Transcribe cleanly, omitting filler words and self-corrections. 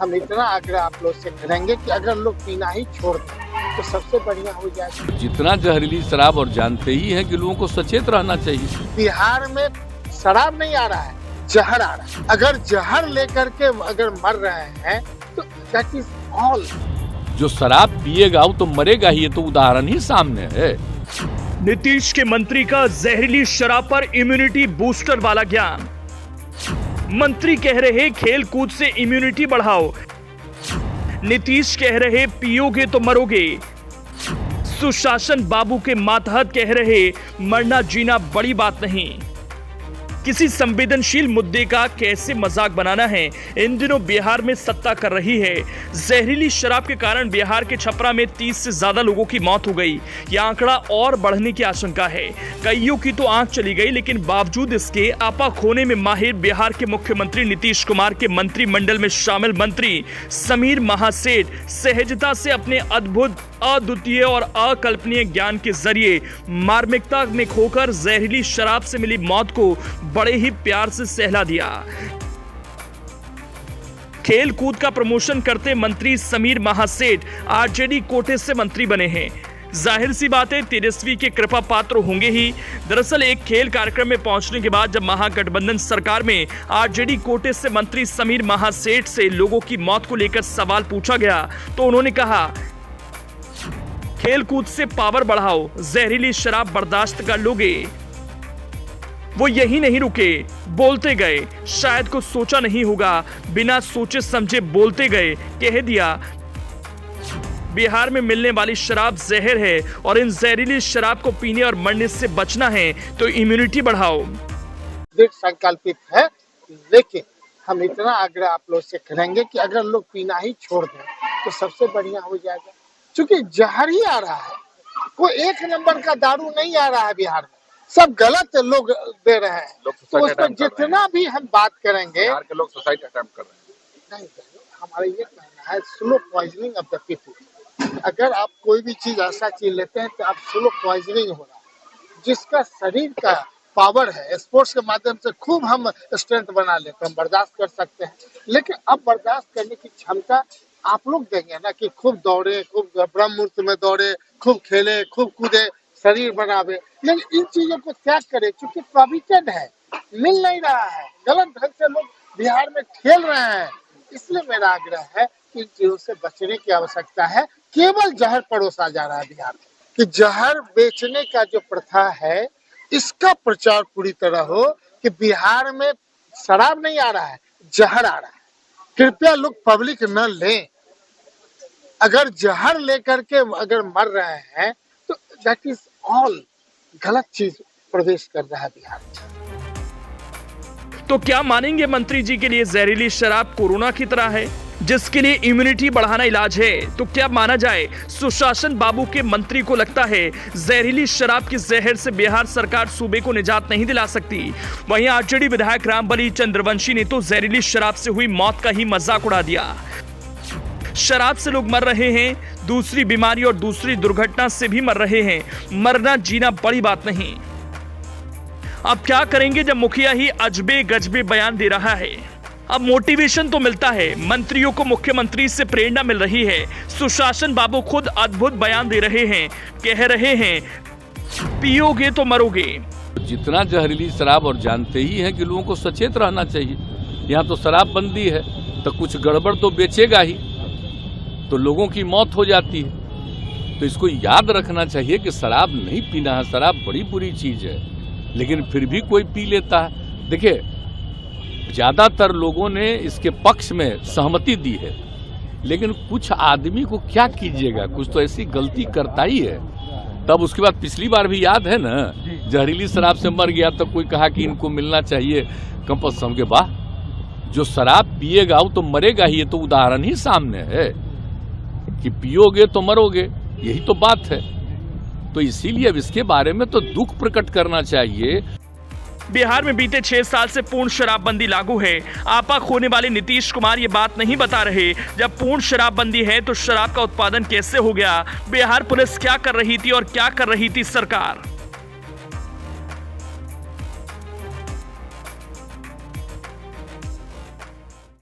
हम इतना आग्रह आप लोग से करेंगे कि अगर लोग पीना ही छोड़ दें तो सबसे बढ़िया हो जाएगा। जितना जहरीली शराब, और जानते ही हैं कि लोगों को सचेत रहना चाहिए। बिहार में शराब नहीं आ रहा है, जहर आ रहा है। अगर जहर लेकर के अगर मर रहे हैं तो दैट इज ऑल। जो शराब पिएगा वो तो मरेगा ही, ये तो उदाहरण ही सामने है। नीतीश के मंत्री का जहरीली शराब पर इम्यूनिटी बूस्टर वाला ज्ञान। मंत्री कह रहे खेल कूद से इम्यूनिटी बढ़ाओ, नीतीश कह रहे पियोगे तो मरोगे। सुशासन बाबू के मातहत कह रहे मरना जीना बड़ी बात नहीं। किसी संवेदनशील मुद्दे का कैसे मजाक बनाना है। इन दिनों बिहार में सत्ता कर रही है जहरीली शराब के कारण बिहार के छपरा में 30 से ज्यादा लोगों की मौत हो गई। यह आंकड़ा और बढ़ने की आशंका है। कईयों की तो आंख चली गई, लेकिन बावजूद इसके आपा खोने में माहिर बिहार के मुख्यमंत्री नीतीश कुमार के मंत्रिमंडल में शामिल मंत्री समीर महासेठ सहजता से अपने अद्भुत, अद्वितीय और अकल्पनीय ज्ञान के जरिए मार्मिकता में खोकर जहरीली शराब से मिली मौत को बड़े ही प्यार से सहला दिया। खेल कूद का प्रमोशन करते मंत्री समीर महासेठ आरजेडी कोटे से मंत्री बने हैं। जाहिर सी बात है तेजस्वी के कृपा पात्र होंगे ही। दरअसल एक खेल कार्यक्रम में पहुंचने के बाद जब महागठबंधन सरकार में आरजेडी कोटे से मंत्री समीर महासेठ से लोगों की मौत को लेकर सवाल पूछा गया तो उन्होंने कहा, खेल कूद से पावर बढ़ाओ, जहरीली शराब बर्दाश्त कर लोगे। वो यही नहीं रुके, बोलते गए। शायद कुछ सोचा नहीं होगा, बिना सोचे समझे बोलते गए, कह दिया बिहार में मिलने वाली शराब जहर है और इन जहरीली शराब को पीने और मरने से बचना है तो इम्यूनिटी बढ़ाओ। संकल्पित है, लेकिन हम इतना आग्रह आप लोग से करेंगे कि अगर लोग पीना ही छोड़ दें तो सबसे बढ़िया हो जाएगा। क्योंकि जहर ही आ रहा है, कोई एक नंबर का दारू नहीं आ रहा है बिहार में, सब गलत लोग दे रहे हैं। तो उस पर जितना भी हम बात करेंगे, बिहार के लोग सुसाइड अटेम्प्ट कर रहे हैं। नहीं, हमारा ये कहना है slow poisoning of the people. अगर आप कोई भी चीज ऐसा चीज लेते हैं तो आप स्लो पॉइजनिंग हो रहा है। जिसका शरीर का पावर है, स्पोर्ट्स के माध्यम से खूब हम स्ट्रेंथ बना लेते हैं, बर्दाश्त कर सकते हैं, लेकिन अब बर्दाश्त करने की क्षमता आप लोग देंगे ना कि खूब दौड़े, खूब ब्रह्म मुहूर्त में दौड़े, खूब खेले, खूब कूदे, शरीर बनावे। लेकिन इन चीजों को त्याग करे, क्योंकि प्रॉबिटेड है, मिल नहीं रहा है, गलत ढंग से लोग बिहार में खेल रहे हैं। इसलिए मेरा आग्रह है कि इन चीजों से बचने की आवश्यकता है। केवल जहर परोसा जा रहा है बिहार में, कि जहर बेचने का जो प्रथा है इसका प्रचार पूरी तरह हो कि बिहार में शराब नहीं आ रहा है, जहर आ रहा है। कृपया लोग पब्लिक न लें। अगर जहर लेकर के अगर मर रहे हैं तो दैट इज ऑल। गलत चीज प्रवेश कर रहा है बिहार। तो क्या मानेंगे मंत्री जी के लिए जहरीली शराब कोरोना की तरह है जिसके लिए इम्यूनिटी बढ़ाना इलाज है? तो क्या माना जाए सुशासन बाबू के मंत्री को लगता है जहरीली शराब की जहर से बिहार सरकार सूबे को निजात नहीं दिला सकती। वहीं आरजेडी विधायक रामबली चंद्रवंशी ने तो जहरीली शराब से हुई मौत का ही मजाक उड़ा दिया। शराब से लोग मर रहे हैं, दूसरी बीमारी और दूसरी दुर्घटना से भी मर रहे हैं। मरना जीना बड़ी बात नहीं। अब क्या करेंगे जब मुखिया ही अजबे गजबे बयान दे रहा है? अब मोटिवेशन तो मिलता है, मंत्रियों को मुख्यमंत्री से प्रेरणा मिल रही है। सुशासन बाबू खुद अद्भुत बयान दे रहे हैं, कह रहे हैं पियोगे तो मरोगे। जितना जहरीली शराब, और जानते ही हैं कि लोगों को सचेत रहना चाहिए। यहाँ तो शराबबंदी है तो कुछ गड़बड़ तो बेचेगा ही, तो लोगों की मौत हो जाती है। तो इसको याद रखना चाहिए कि शराब नहीं पीना है। शराब बड़ी बुरी चीज है, लेकिन फिर भी कोई पी लेता है। देखिए, ज्यादातर लोगों ने इसके पक्ष में सहमति दी है, लेकिन कुछ आदमी को क्या कीजिएगा, कुछ तो ऐसी गलती करता ही है। तब उसके बाद पिछली बार भी याद है ना, जहरीली शराब से मर गया तो कोई कहा कि इनको मिलना चाहिए कंपल्सन के बाद। जो शराब पिएगा वो तो मरेगा ही, ये तो उदाहरण ही सामने है कि पियोगे तो मरोगे, यही तो बात है। तो इसीलिए अब इसके बारे में तो दुख प्रकट करना चाहिए। बिहार में बीते 6 साल से पूर्ण शराबबंदी लागू है। आपा खोने वाले नीतीश कुमार ये बात नहीं बता रहे। जब पूर्ण शराबबंदी है तो शराब का उत्पादन कैसे हो गया? बिहार पुलिस क्या कर रही थी और क्या कर रही थी सरकार?